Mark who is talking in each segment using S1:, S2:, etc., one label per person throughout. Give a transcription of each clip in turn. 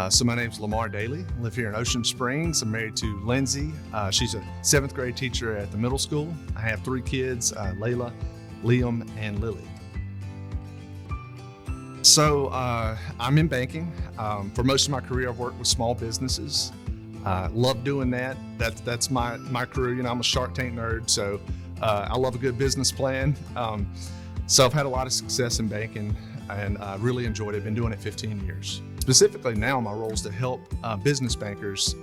S1: So my name's Lamar Daly. I live here in Ocean Springs. I'm married to Lindsay. She's a 7th grade teacher at the middle school. I have 3 kids, Layla, Liam, and Lily. So I'm in banking. For most of my career, I've worked with small businesses. Love doing that. That's my career. You know, I'm a Shark Tank nerd, so I love a good business plan. So I've had a lot of success in banking and really enjoyed it. Been doing it 15 years. Specifically now, my role is to help business bankers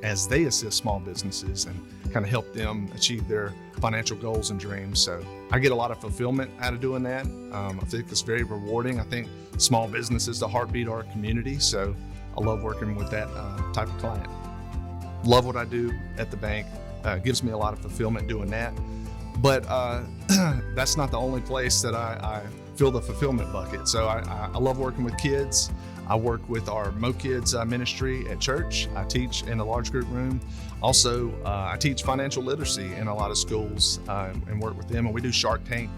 S1: as they assist small businesses and kind of help them achieve their financial goals and dreams. So I get a lot of fulfillment out of doing that. I think it's very rewarding. I think small business is the heartbeat of our community. So I love working with that type of client. Love what I do at the bank. Gives me a lot of fulfillment doing that. But that's not the only place that I fill the fulfillment bucket. So I love working with kids. I work with our Mo Kids ministry at church. I teach in a large group room. Also, I teach financial literacy in a lot of schools and work with them. And we do Shark Tank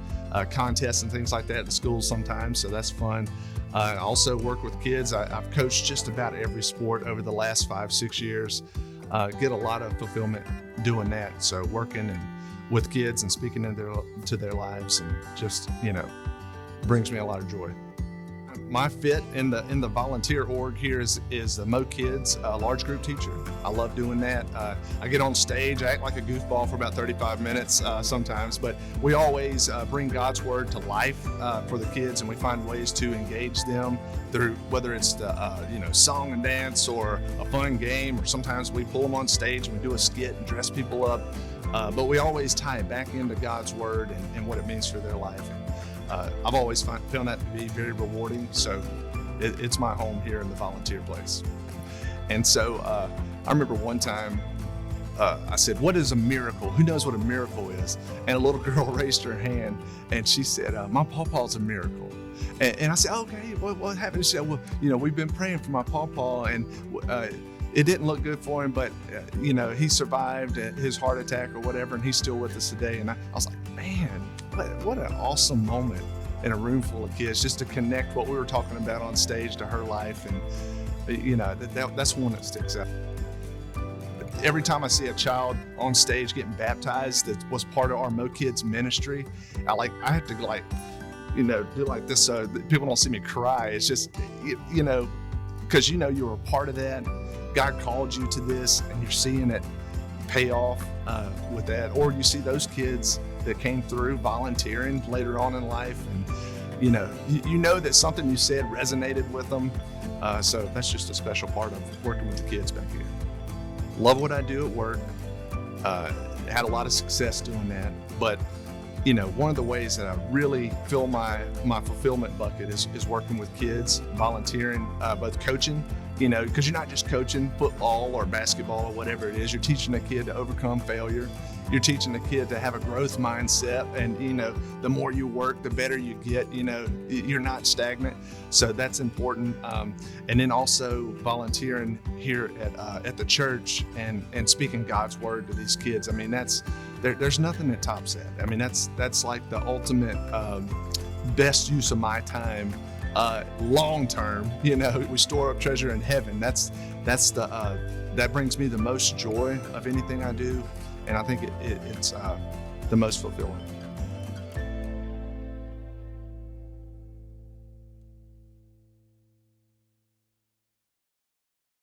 S1: contests and things like that at the schools sometimes, so that's fun. I also work with kids. I've coached just about every sport over the last 5-6 years. Get a lot of fulfillment doing that. So working and with kids and speaking into their lives, and just, you know, brings me a lot of joy. My fit in the volunteer org here is the Mo Kids large group teacher. I love doing that. I get on stage, I act like a goofball for about 35 minutes sometimes, but we always bring God's word to life for the kids, and we find ways to engage them through whether it's the song and dance or a fun game, or sometimes we pull them on stage and we do a skit and dress people up. But we always tie it back into God's word and what it means for their life. I've always found that to be very rewarding. So it's my home here in the volunteer place. And so I remember one time I said, "What is a miracle? Who knows what a miracle is?" And a little girl raised her hand and she said, "My pawpaw's a miracle." And I said, "Okay, what happened?" She said, "Well, we've been praying for my pawpaw, and it didn't look good for him, but he survived his heart attack or whatever, and he's still with us today." And I was like, man, what an awesome moment in a room full of kids, just to connect what we were talking about on stage to her life. And that's one that sticks out. Every time I see a child on stage getting baptized that was part of our Mo Kids ministry, I have to do like this so that people don't see me cry. It's just, because you were a part of that. God called you to this, and you're seeing it pay off with that. Or you see those kids that came through volunteering later on in life, and you know that something you said resonated with them. So that's just a special part of working with the kids back here. Love what I do at work. Had a lot of success doing that. But one of the ways that I really fill my fulfillment bucket is working with kids, volunteering, both coaching, because you're not just coaching football or basketball or whatever it is. You're teaching a kid to overcome failure. You're teaching a kid to have a growth mindset, and the more you work, the better you get. You're not stagnant, so that's important. And then also volunteering here at the church and speaking God's word to these kids. I mean, there's nothing that tops that. I mean, that's like the ultimate best use of my time. Long term, we store up treasure in heaven. That brings me the most joy of anything I do, and I think it's the most fulfilling.